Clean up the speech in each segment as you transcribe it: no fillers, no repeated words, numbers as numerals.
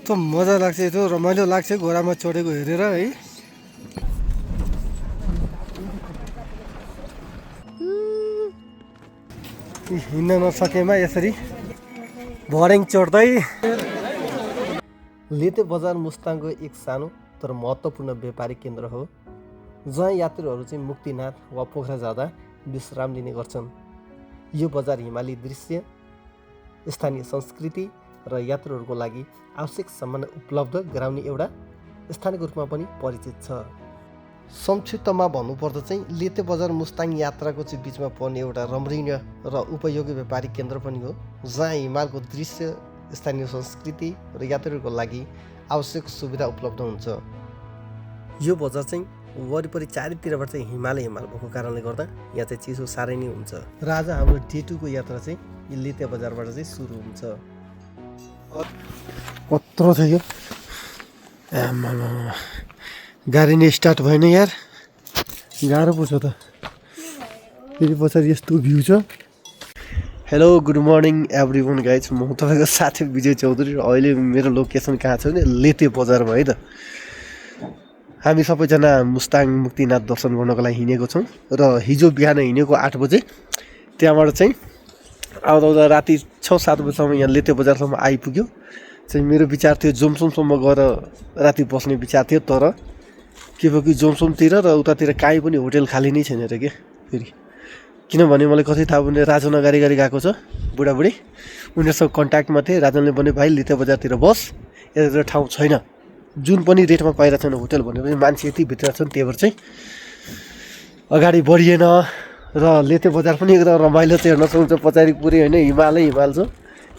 कस्तो मजा लाग्छ यस्तो रमाइलो लाग्छ घोडामा चढेको हेरेर है। हिँड्न नसकेमा यसरी भर्याङ चढ्दै। लेते बजार मुस्ताङको एक सानो तर महत्त्वपूर्ण व्यापारिक केन्द्र हो, जहाँ यात्रुहरू चाहिँ मुक्तिनाथ वा पोखरा जाँदा विश्राम लिने गर्छन्। यो बजार हिमाली दृश्य, स्थानीय संस्कृति र यात्रुहरूको लागि आवश्यक सामान उपलब्ध गराउने एउटा स्थानको रूपमा पनि परिचित छ। संक्षिप्तमा भन्नुपर्दा चाहिँ लेते बजार मुस्ताङ यात्राको चाहिँ बिचमा पर्ने एउटा रमणीय र उपयोगी व्यापारिक केन्द्र पनि हो, जहाँ हिमालको दृश्य, स्थानीय संस्कृति र यात्रुहरूको लागि आवश्यक सुविधा उपलब्ध हुन्छ। यो बजार चाहिँ वरिपरि चारैतिरबाट चाहिँ हिमाल भएको कारणले गर्दा यहाँ चाहिँ चिसो साह्रै नै हुन्छ र आज हाम्रो डे 2 को यात्रा चाहिँ लेते बजारबाट चाहिँ सुरु हुन्छ। कत्रो छ यो, गाडी नै स्टार्ट भएन यार, गाह्रो पो छ त। फेरि पछाडि यस्तो भ्यू छ। Hello good morning everyone guys, म तपाईँको साथी विजय चौधरी र अहिले मेरो लोकेसन कहाँ छ भने लेते बजारमा है त। हामी सबैजना मुस्ताङ मुक्तिनाथ दर्शन गर्नको लागि हिँडेको छौँ र हिजो बिहान हिँडेको 8 बजे, त्यहाँबाट चाहिँ आउँदा राति 6-7 बजीसम्म यहाँ लेते बजारसम्म आइपुग्यो। चाहिँ मेरो विचार थियो जोमसोमसम्म गएर राति बस्ने विचार थियो, तर के भयो कि जोमसोमतिर र उतातिर काहीँ पनि होटेल खाली नै छैन र के। फेरि किनभने मलाई कति थाहा भने राजन गाडी गएको छ बुढाबुढी, उनीहरूसँग कन्ट्याक्टमा थिएँ। राजनले भने भाइ लेते बजारतिर बस, यतातिर ठाउँ छैन, जुन पनि रेटमा पाइरहेको छैन होटेल भने पनि मान्छे यति भित्र छन्, त्यही भएर चाहिँ अगाडि बढिएन। र लेते बजार पनि एकदम रमाइलो चाहिँ हेर्न सक्नुहुन्छ। पछाडि पुरै होइन हिमाल छ,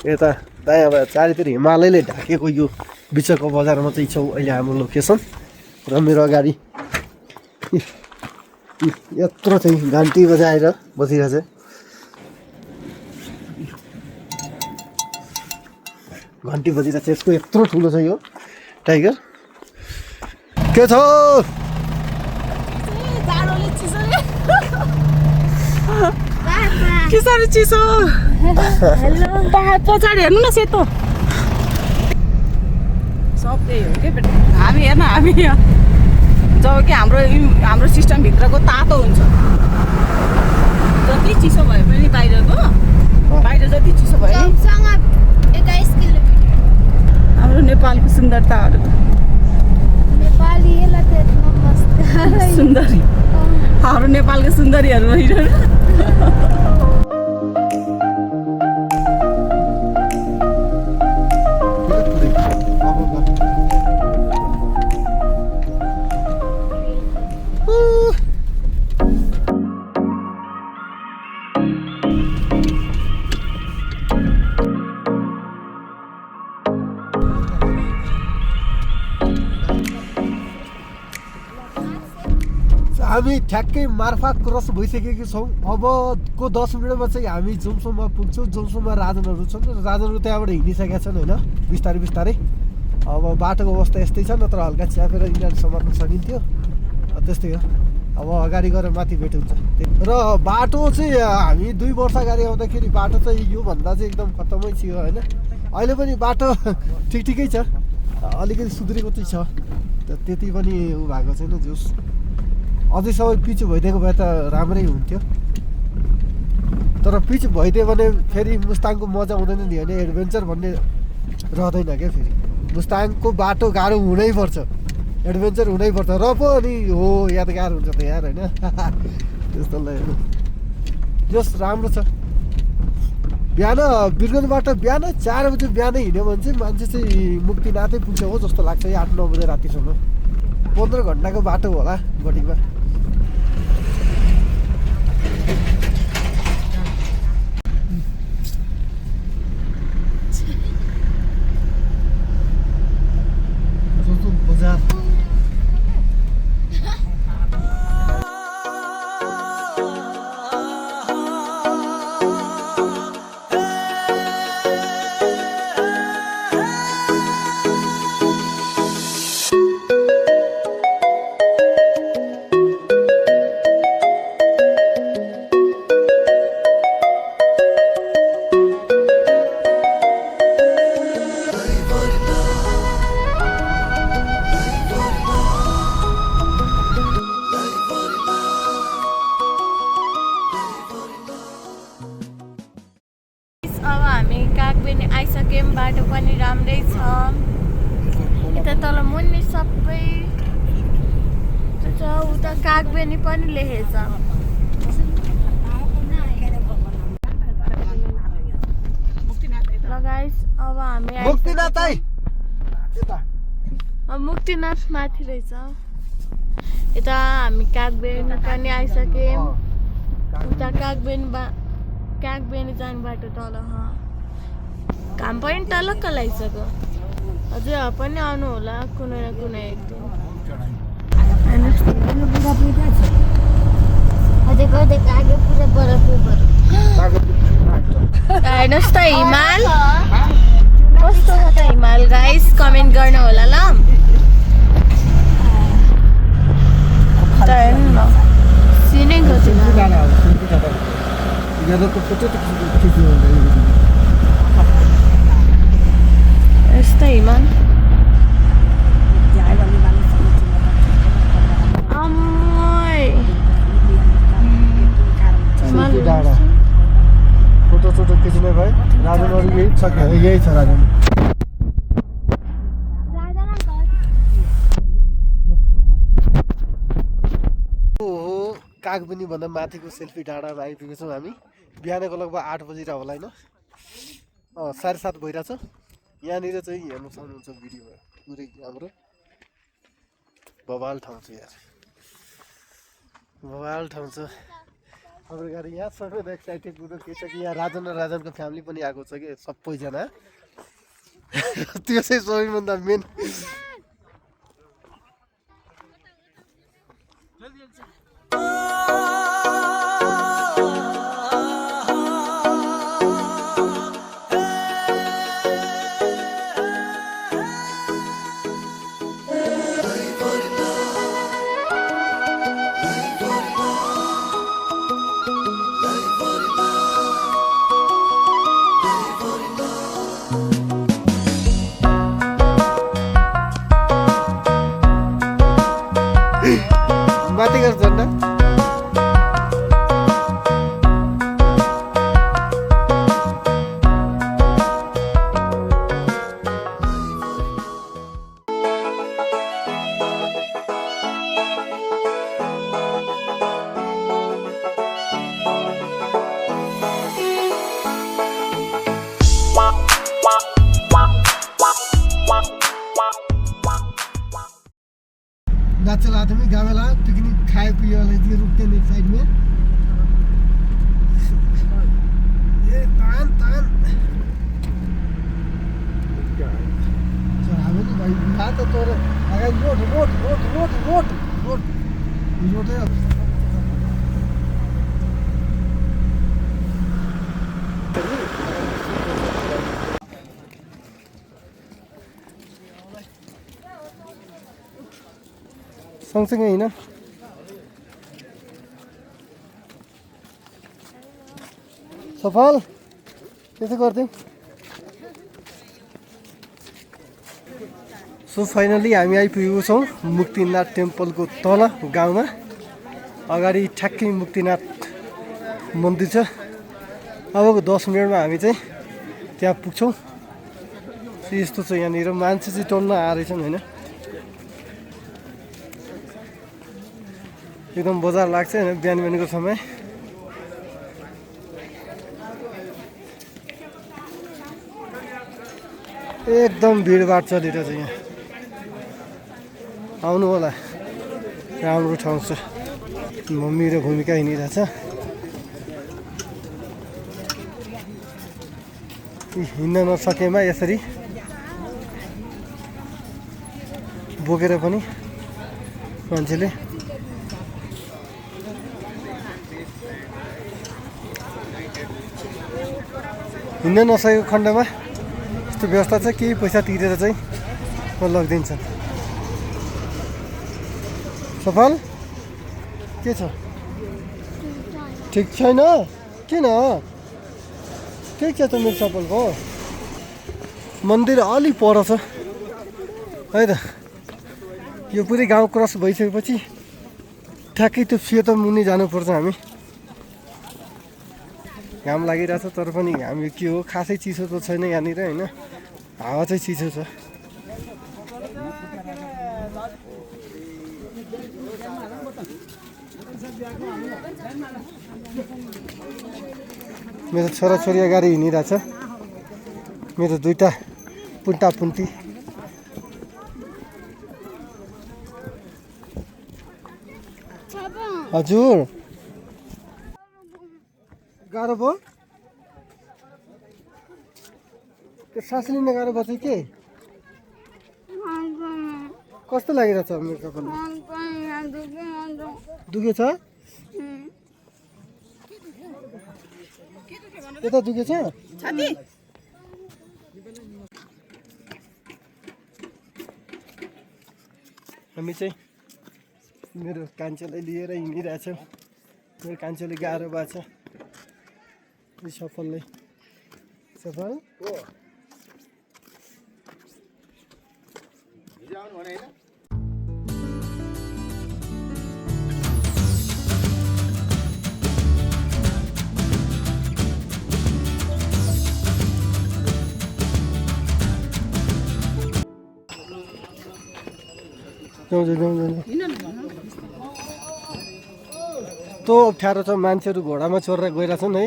यता दायाँ बायाँ चारैतिर हिमालयले ढाकेको यो बिचको बजारमा चाहिँ छौँ अहिले हाम्रो लोकेसन। र मेरो अगाडि यत्रो चाहिँ घन्टी बजाएर बसिरहेछ। घन्टी बजिरहेछ, यसको यत्रो ठुलो छ यो टाइगर। के छ के साह्रो चिसो। पछाडि हेर्नु न, सेतो सब त्यही हो क्या बेटा। हामी हेर्न, हामी जब कि हाम्रो सिस्टमभित्रको तातो हुन्छ, जति चिसो भए पनि बाहिर जति चिसो भयो नि 21 किलोमिटर हाम्रो नेपालको सुन्दरताहरू। सुन्दरी हाम्रो नेपालको सुन्दरीहरू होइन। हामी ठ्याक्कै मार्फा क्रस भइसकेको छौँ। अबको 10 मिनटमा चाहिँ हामी जोमसोममा पुग्छौँ। जोमसोममा राजनहरू छन् र राजनहरू त्यहाँबाट हिँडिसकेका छन् होइन, बिस्तारै। अब बाटोको अवस्था यस्तै छ, नत्र हल्का च्यापेर यिनीहरू समात्न सकिन्थ्यो। त्यस्तै हो, अब अगाडि गएर माथि भेट हुन्छ। र बाटो चाहिँ हामी 2 वर्ष अगाडि आउँदाखेरि बाटो चाहिँ योभन्दा चाहिँ एकदम खत्तमै थियो होइन। अहिले पनि बाटो ठिकै छ, अलिकति सुध्रेको चाहिँ छ, त्यति पनि उ भएको छैन। जोस अझै सबै पिच भइदिएको भए त राम्रै हुन्थ्यो, तर पिच भइदियो भने फेरि मुस्ताङको मजा हुँदैन नि होइन, एडभेन्चर भन्ने रहँदैन क्या। फेरि मुस्ताङको बाटो गाह्रो हुनैपर्छ, एडभेन्चर हुनैपर्छ र पो अनि हो यादगार हुन्छ त यार होइन। त्यस्तो लाग्यो जस राम्रो छ। बिहान बिरगन्जबाट बिहान 4 बजी बिहानै हिँड्यो भने चाहिँ मान्छे चाहिँ मुक्तिनाथै पुग्छ हो जस्तो लाग्छ। 8-9 बजे रातिसम्म 15 घन्टाको बाटो होला बडीमा। बजार पनि राम्रै छ यता तल मुनि सबै उता कागबेनी पनि लेखेछ गाइस अब हामी मुक्तिनाथ माथि रहेछ यता हामी कागबेनी पनि आइसक्यौँ उता कागबेनी जाने बाटो तल घाम पनि टलक्क लागिसक्यो अझै पनि आउनु होला कुनै न कुनै एक दिन हेर्नुहोस् त हिमाल कस्तो छ त हिमाल गाइस कमेन्ट गर्नु होला ल हेर्नु न सिनेको यस्तै हिमाल फोटो खिच्ने भाइ राजन अरू यही छ यही छ राजन ओहो कागबेनी भन्दा माथिको सेल्फी डाँडामा आइपुगेको छौँ हामी बिहानको लगभग 8 बजेर होला होइन 7:30 भइरहेछ यहाँनिर चाहिँ हेर्नु सक्नुहुन्छ भिडियो पुरै हाम्रो बवाल ठाउँ छ यार बवाल ठाउँ छ हाम्रो गाडी यहाँ सबैभन्दा एक्साइटेड कुरो के छ कि यहाँ राजन र राजनको फ्यामिली पनि आएको छ कि सबैजना त्यो चाहिँ सबैभन्दा मेन माथि गर्छ झन्डा चला आदमी गावेला पिकनिक खाए पिए वाले दिए रुकते नहीं साइड में ये तान चला तो भाई यहाँ तो तोरे अगर रोड है सँगसँगै होइन सफल त्यसो गर्थ्यौँ सो फाइनली हामी आइपुगेको छौँ मुक्तिनाथ टेम्पलको तल गाउँमा अगाडि ठ्याक्कै मुक्तिनाथ मन्दिर छ अबको 10 मिनटमा हामी चाहिँ त्यहाँ पुग्छौँ यस्तो छ यहाँनिर मान्छे चाहिँ टन्न आएछन् होइन एकदम बजार लाग्छ होइन बिहानको समय एकदम भिडभाड चलिरहेछ यहाँ आउनु होला राम्रो ठाउँ छ मम्मी र भूमिका हिँडिरहेछ हिँड्न नसकेमा यसरी बोकेर पनि मान्छेले हिँड्न नसकेको खण्डमा यस्तो व्यवस्था छ केही पैसा तिरेर चाहिँ लगिदिन्छन् सफल के छ ठिक छैन किन ठिक छ त मेरो चप्पलको मन्दिर अलि पर छ है त यो पुरै गाउँ क्रस भइसकेपछि ठ्याक्कै त्यो सेतो मुनि जानुपर्छ हामी घाम लागिरहेछ तर पनि हामी के हो खासै चिसो त छैन यहाँनिर होइन हावा चाहिँ चिसो छ। मेरो छोराछोरी अगाडि हिँडिरहेछ। मेरो दुईटा पुन्टा पुन्टी। हजुर गाह्रो भयो त्यो सास लिन गाह्रो पर्छ के कस्तो लागिरहेछ मेरो तपाईँलाई दुखेछ यता दुखेछ हामी चाहिँ मेरो कान्छोलाई लिएर हिँडिरहेछौँ मेरो कान्छोले गाह्रो भएको छ सफललाई सफल तो अप्ठ्यारो छ मान्छेहरू घोडामा चढेर गइरहेछन् है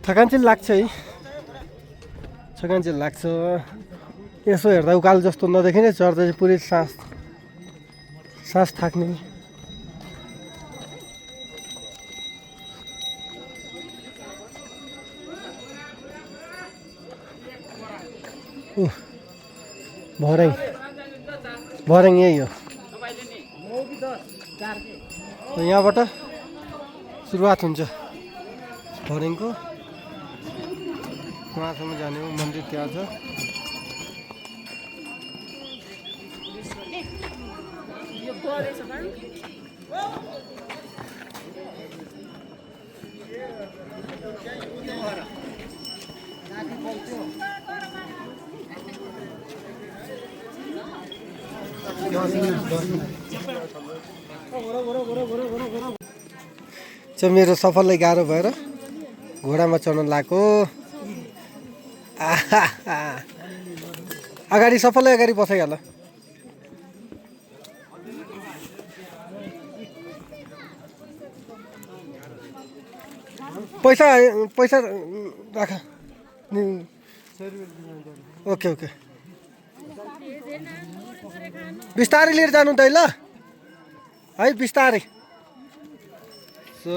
थकान चाहिँ लाग्छ है थकान चाहिँ लाग्छ यसो हेर्दा उकालो जस्तो नदेखिने चढ्दा चाहिँ पुरै सास थाक्ने भर्याङ यही हो यहाँबाट सुरुवात हुन्छ भर्याङको उहाँसम्म जाने हो मन्दिर त्यहाँ छ चाहिँ मेरो सफललाई गाह्रो भएर घोडामा चढ्न लाग्यो अगाडि सफललाई अगाडि बसाइहाल पैसा पैसा राख ओके ओके बिस्तारै लिएर जानु त ल है बिस्तारै सो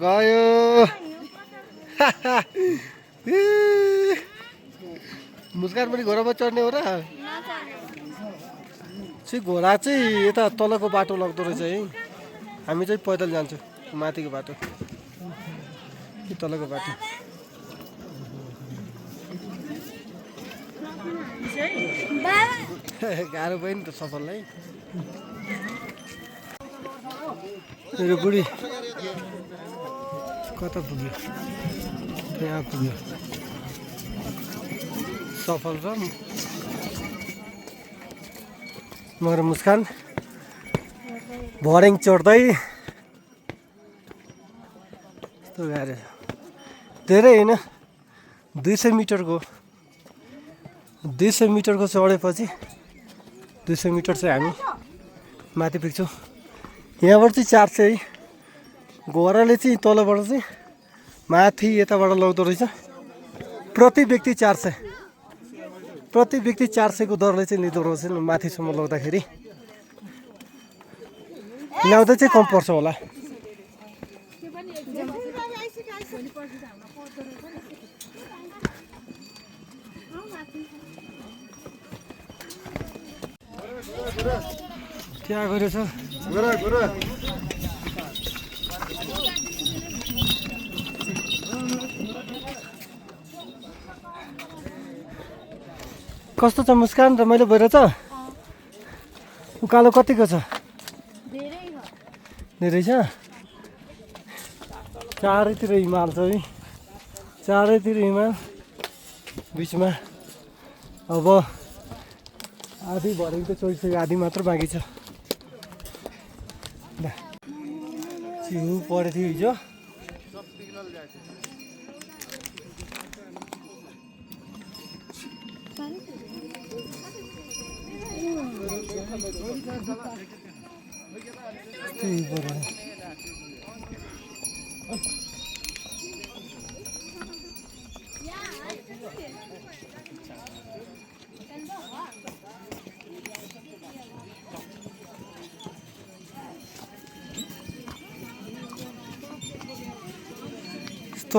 गयो मुस्कान पनि घोडामा चढ्ने हो र घोडा चाहिँ यता तलको बाटो लाग्दो रहेछ है हामी चाहिँ पैदल जान्छौँ माथिको बाटो कि तलको बाटो गाह्रो भयो नि त सफललाई मेरो बुढी कता पुग्यो त्यहाँ पुग्यो सफल र मगर मुस्कान भर्याङ चढ्दै यस्तो गाह्रो धेरै होइन 200 मिटरको चढेपछि 200 मिटर चाहिँ हामी माथि पुग्छौँ यहाँबाट चाहिँ 400 है घोडाले चाहिँ तलबाट चाहिँ माथि यताबाट लग्दो रहेछ प्रति व्यक्ति 400 को दरले चाहिँ लिँदो रहेछ माथिसम्म लग्दाखेरि ल्याउँदा चाहिँ कम पर्छ होला त्यहाँ गएर छ कस्तो छ मुस्कान रमाइलो भइरहेछ उकालो कतिको छ धेरै छ चारैतिर हिमाल छ है चारैतिर हिमाल बिचमा अब आधी भर्याङ त चढिसक्यो आधी मात्र बाँकी छ चिउ परेको थियो हिजो यस्तो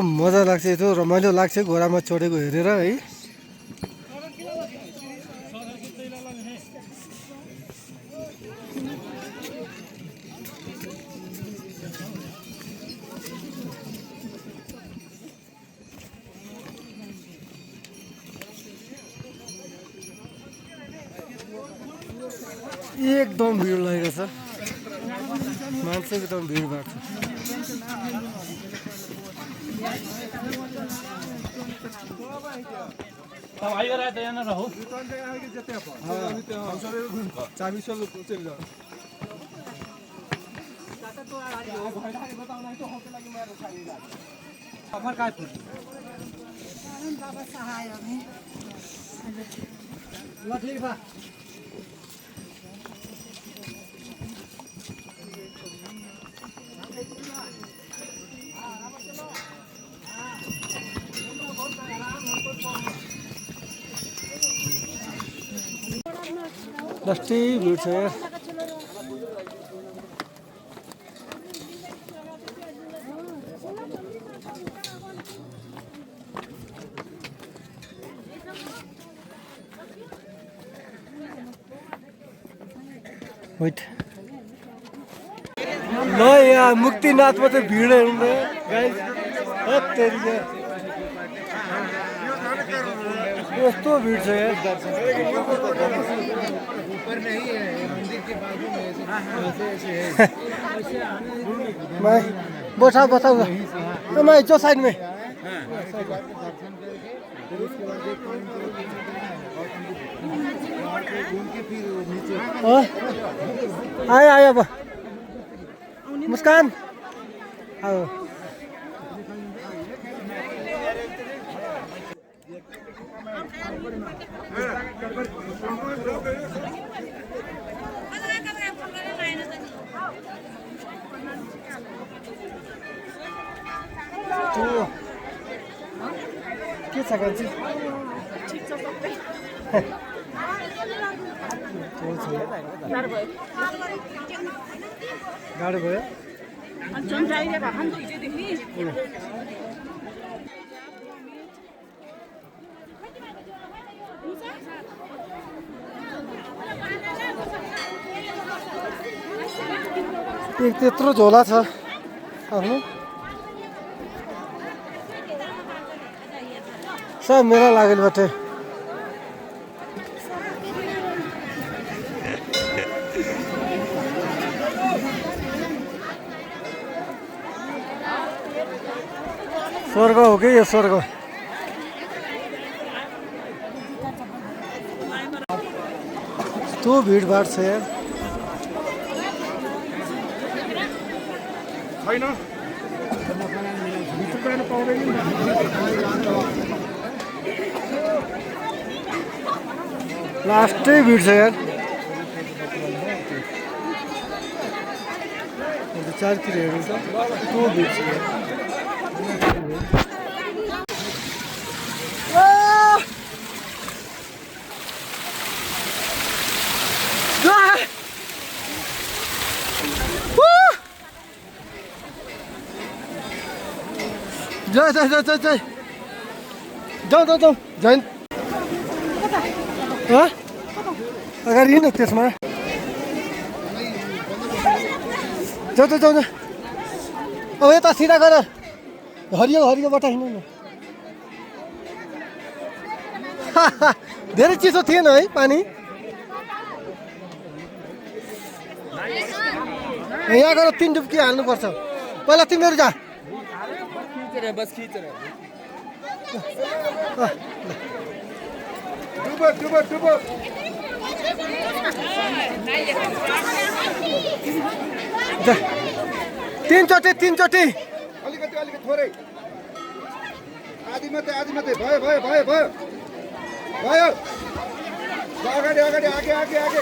मजा लाग्छ, यस्तो रमाइलो लाग्छ घोडामा चढेको हेरेर है। एकदम भिड लागेको छ, मान्छे एकदम भिड भएको छ। दस्ती भिड छ यार। वेट ल यहाँ मुक्तिनाथमा चाहिँ भिड हेर्नु गाइस, यस्तो भिड छ यार। मैं बैठा बताऊ मैं जो साइड में आए आए अब मुस्कान आओ। के छ गान्छी ठिक छ सबै गाडी भयो अनि जन चाहिरहेको खान त हिजोदेखि त्यत्रो झोला छ आफ्नो सब मेरा लागेल बाटे। स्वर्ग हो कि यो स्वर्ग? यस्तो भिडभाड छ यार। लास्टै भिड छ यार। 4 किलोहरू छ, यस्तो भिड छ यार। जाऊ जैन अगाडि हिँड त्यसमा जाऊ अब यता सिधा गर हरियोबाट हिँड्नु न। धेरै चिसो थिएन है पानी। यहाँ गएर 3 डुब्की हाल्नुपर्छ। पहिला तिमीहरू जा। बस खींच रहे डुबो 3 चोटि अलिकति थोरै आदि मात्रै भयो भयो अगाडि अगाडि आगे आगे आगे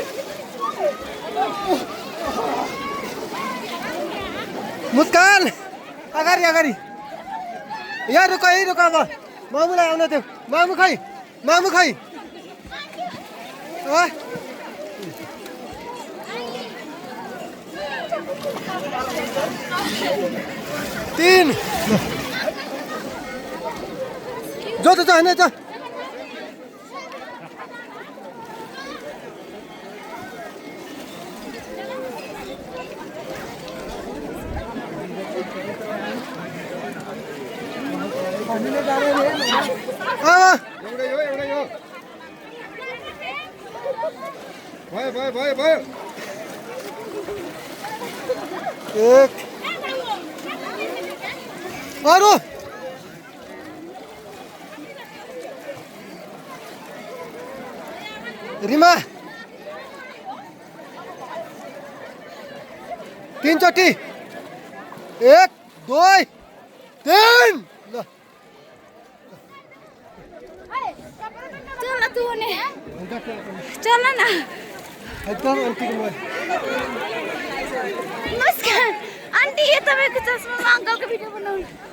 मुस्कान अगाडि अगाडि यहाँ रुक यही रुक अब मामुलाई आउन त्यो मामु खै तीन जो त होइन त भयो एक अरू रिमा तीनचोटि एक दुई तीन ल चल तू ने चल ना एकदम अन्तिम नमस्कार आन्टी ये तपाईँको चस्मामा अङ्कलको भिडियो बनाउनु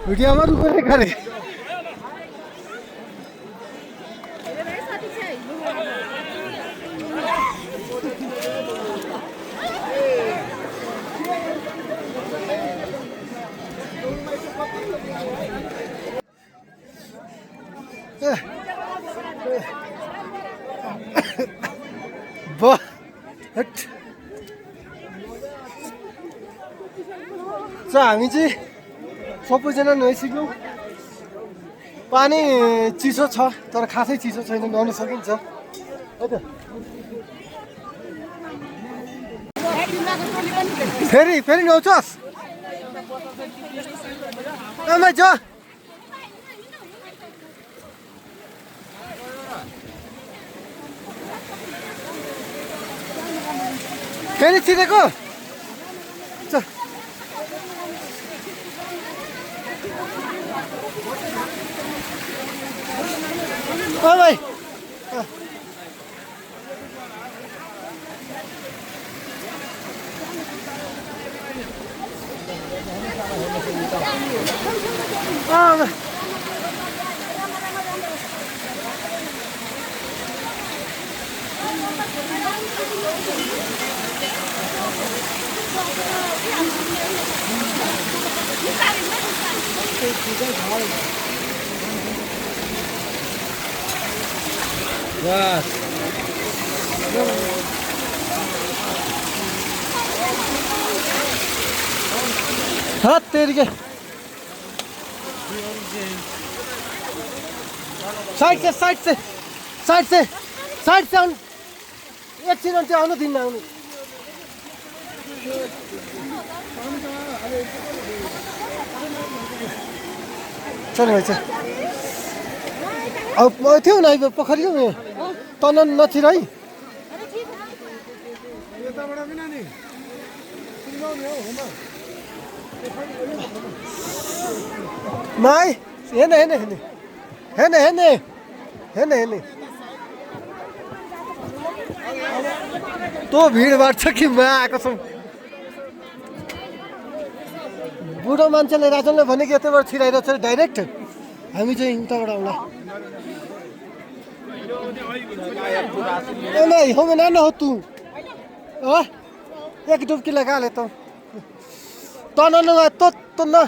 भिडियोमा रुकुने गरे हामी चाहिँ सबैजना नुहाइसक्यौँ पानी चिसो छ तर खासै चिसो छैन नुहाउन सकिन्छ है त फेरि फेरि नुहाउँछस् आमा जा फेरि छिरेको ओ भाइ बस हाथ तेरी के साइड से साइड से साइड से साइड से आउनु एकछिन चाहिँ आउनु दिन्न आउनु चल भाइ चाहिँ अब थियो न पोखरी तन नथिर है माई हेर्ने हेर्ने हेर्ने हेर्ने हेर्ने हेर्ने हेर्ने तो भिडभाड छ कि म आएको छौँ बुढो मान्छेले राजनले भने कि यतैबाट छिराइरहेको छ डाइरेक्ट हामी चाहिँ उताबाट आउँला ए नहीं हो ना हो तू एक डुबकी लगा लेता हूँ तो न तो न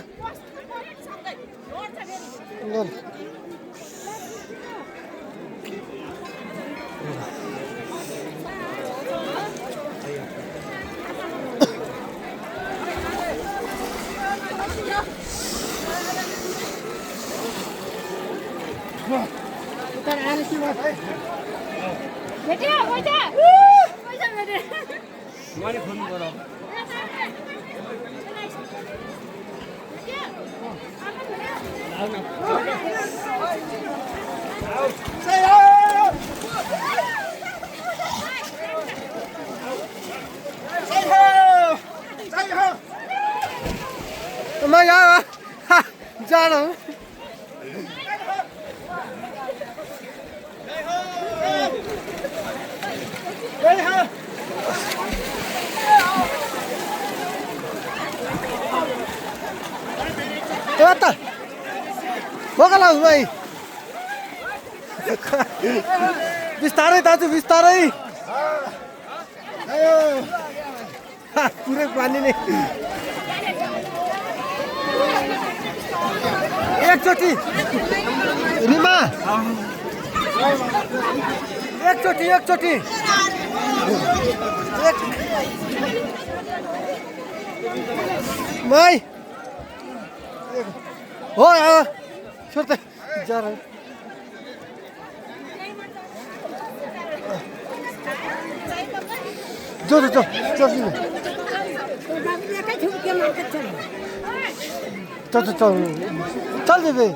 मैले खोज्नु पर्यो मैं यहाँ जा रहा हूँ बोकलाऊ भाइ बिस्तारै दाजु बिस्तारै पुरै पानी नै एकचोटि रिमा एकचोटि भाइ हो छोड्दै जा रहा हूँ जो चल बेबे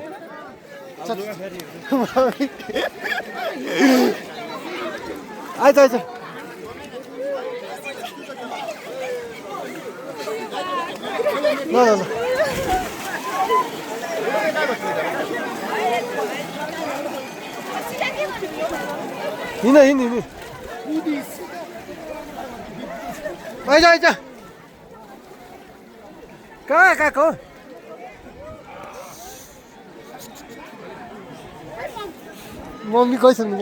आइज ल हिँड आइज कहाँ गएको मम्मी कैसन म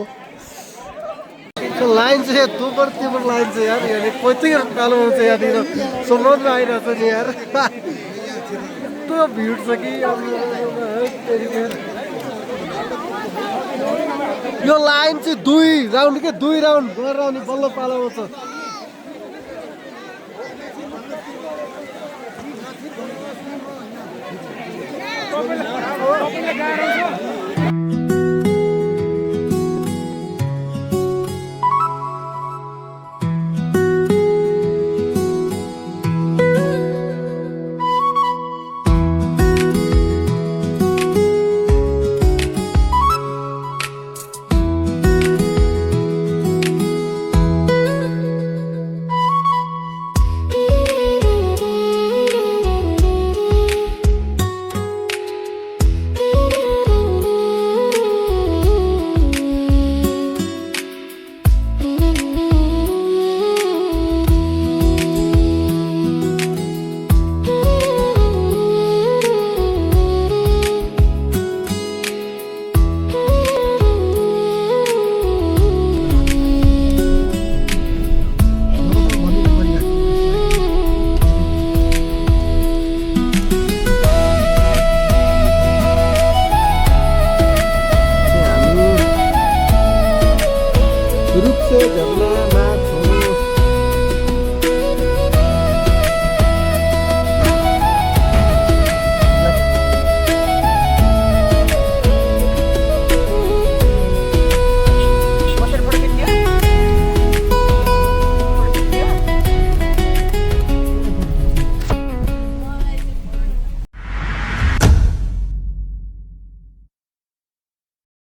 लाइन चाहिँ दोबर तेबर लाइन छ यार यहाँ कति कालो छ यहाँनिर समुद्र आइरहेको छ नि यार यस्तो भिड छ कि यो लाइन चाहिँ 2 राउन्ड के 2 राउन्ड गरेर आउने बल्ल पालो छ झरना